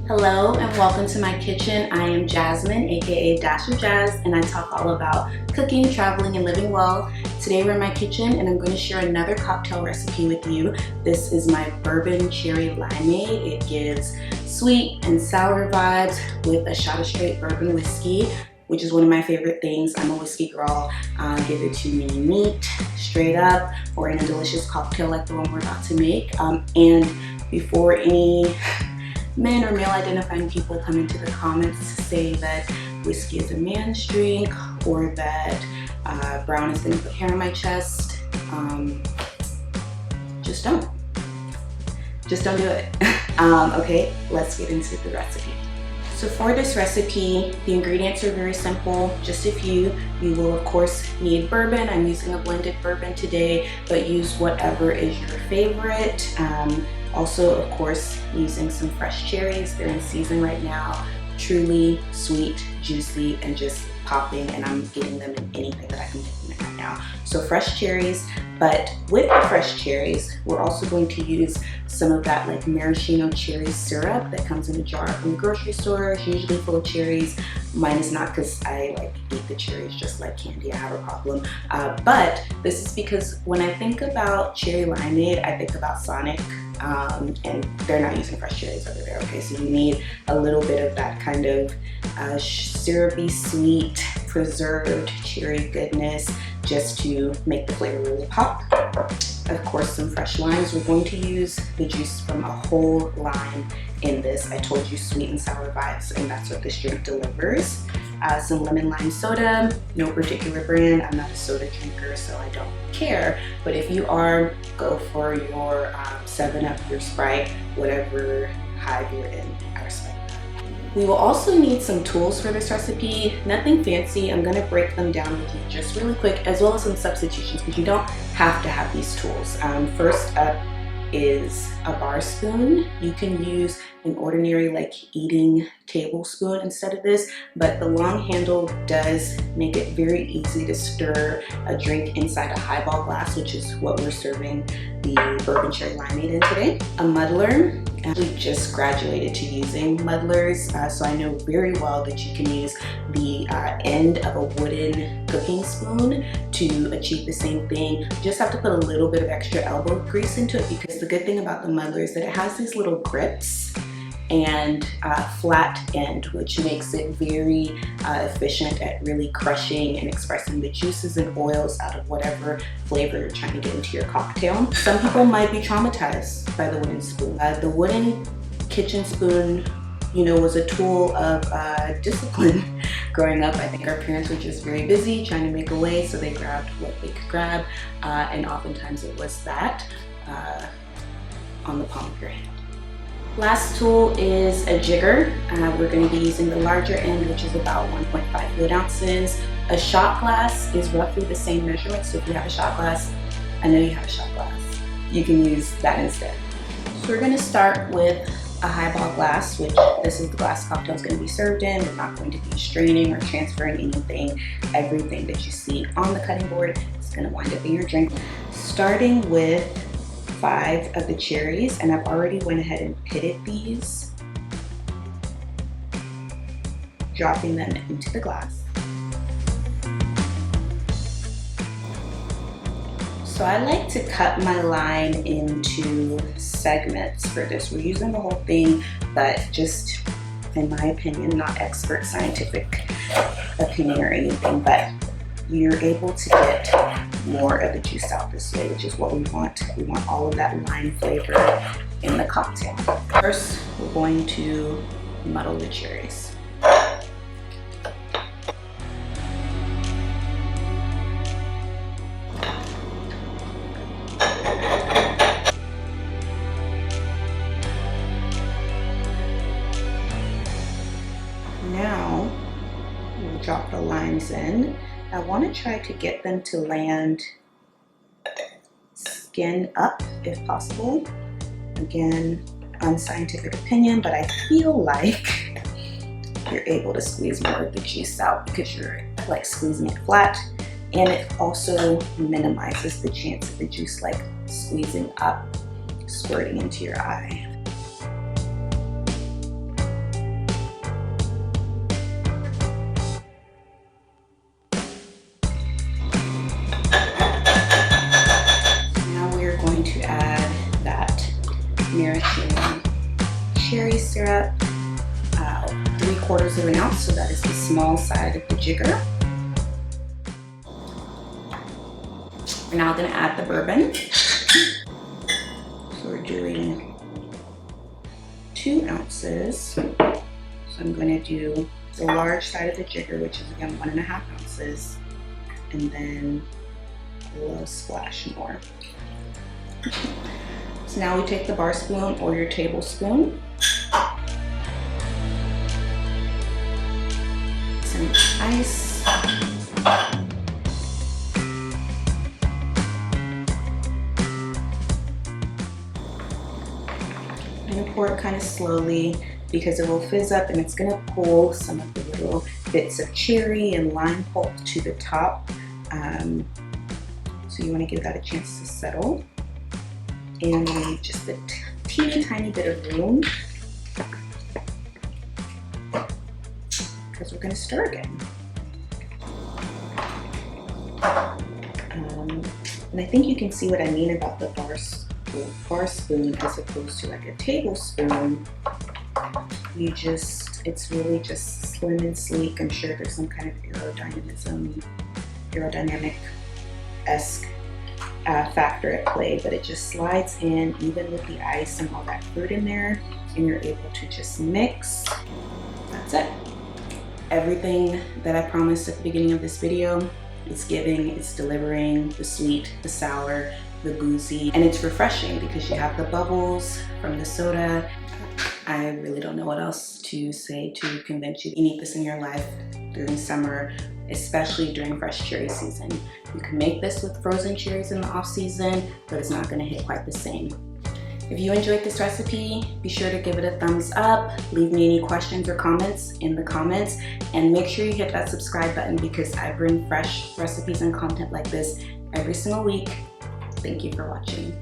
Hello and welcome to my kitchen. I am Jasmine, aka Dash of Jazz, and I talk all about cooking, traveling, and living well. Today we're in my kitchen and I'm going to share another cocktail recipe with you. This is my Bourbon Cherry Limeade. It gives sweet and sour vibes with a shot of straight bourbon whiskey, which is one of my favorite things. I'm a whiskey girl. Give it to me neat, straight up, or in a delicious cocktail like the one we're about to make. And before any men or male identifying people come into the comments to say that whiskey is a man's drink or that brown is gonna put hair on my chest, just don't do it. Okay, let's get into the recipe. So for this recipe, the ingredients are very simple, just a few. You will of course need bourbon. I'm using a blended bourbon today, but use whatever is your favorite. Also, of course, using some fresh cherries. They're in season right now. Truly sweet, juicy, and just popping, and I'm getting them in anything that I can get them in right now. So fresh cherries, but with the fresh cherries, we're also going to use some of that like maraschino cherry syrup that comes in a jar from the grocery store. It's usually full of cherries. Mine is not, because I like eat the cherries just like candy. I have a problem. But this is because when I think about cherry limeade, I think about Sonic. And they're not using fresh cherries over there, okay? So you need a little bit of that kind of syrupy, sweet, preserved cherry goodness just to make the flavor really pop. Of course, some fresh limes. We're going to use the juice from a whole lime in this. I told you sweet and sour vibes, and that's what this drink delivers. Some lemon lime soda, no particular brand. I'm not a soda drinker, so I don't care. But if you are, go for your 7-Up, your Sprite, whatever hive you're in. I respect that. We will also need some tools for this recipe. Nothing fancy. I'm gonna break them down with you just really quick, as well as some substitutions, because you don't have to have these tools. First up is a bar spoon. You can use an ordinary like eating tablespoon instead of this, but the long handle does make it very easy to stir a drink inside a highball glass, which is what we're serving the Bourbon Cherry Limeade in today. A muddler. We just graduated to using muddlers, so I know very well that you can use the end of a wooden cooking spoon to achieve the same thing. You just have to put a little bit of extra elbow grease into it, because the good thing about the muddler is that it has these little grips and flat end, which makes it very efficient at really crushing and expressing the juices and oils out of whatever flavor you're trying to get into your cocktail. Some people might be traumatized by the wooden spoon. The wooden kitchen spoon, you know, was a tool of discipline growing up. I think our parents were just very busy trying to make a way, so they grabbed what they could grab, and oftentimes it was that on the palm of your hand. Last tool is a jigger. We're going to be using the larger end, which is about 1.5 fluid ounces. A shot glass is roughly the same measurement, so if you have a shot glass, I know you have a shot glass, you can use that instead. So we're going to start with a highball glass, which this is the glass cocktail is going to be served in. We're not going to be straining or transferring anything. Everything that you see on the cutting board is going to wind up in your drink. Starting with 5 of the cherries, and I've already went ahead and pitted these, dropping them into the glass. So I like to cut my lime into segments for this. We're using the whole thing, but just in my opinion, not expert scientific opinion or anything, but you're able to get more of the juice out this way, which is what we want. We want all of that lime flavor in the cocktail. First, we're going to muddle the cherries. Now, we'll drop the limes in. I want to try to get them to land skin up if possible. Again, unscientific opinion, but I feel like you're able to squeeze more of the juice out because you're like squeezing it flat, and it also minimizes the chance of the juice like squeezing up, squirting into your eye. syrup, 3/4 of an ounce, so that is the small side of the jigger. We're now gonna add the bourbon. So we're doing 2 ounces. So I'm gonna do the large side of the jigger, which is again 1.5 ounces, and then a little splash more. So now we take the bar spoon or your tablespoon, some ice, and pour it kind of slowly because it will fizz up and it's going to pull some of the little bits of cherry and lime pulp to the top. So you want to give that a chance to settle. And leave just a teeny tiny bit of room because we're going to stir again. And I think you can see what I mean about the bar spoon as opposed to like a tablespoon. It's really just slim and sleek. I'm sure there's some kind of aerodynamic-esque factor at play, but it just slides in even with the ice and all that fruit in there, and you're able to just mix. That's it. Everything that I promised at the beginning of this video, it's giving, it's delivering: the sweet, the sour, the boozy, and it's refreshing because you have the bubbles from the soda. I really don't know what else to say to convince you. You need this in your life during summer, especially during fresh cherry season. You can make this with frozen cherries in the off season, but it's not gonna hit quite the same. If you enjoyed this recipe, be sure to give it a thumbs up, leave me any questions or comments in the comments, and make sure you hit that subscribe button because I bring fresh recipes and content like this every single week. Thank you for watching.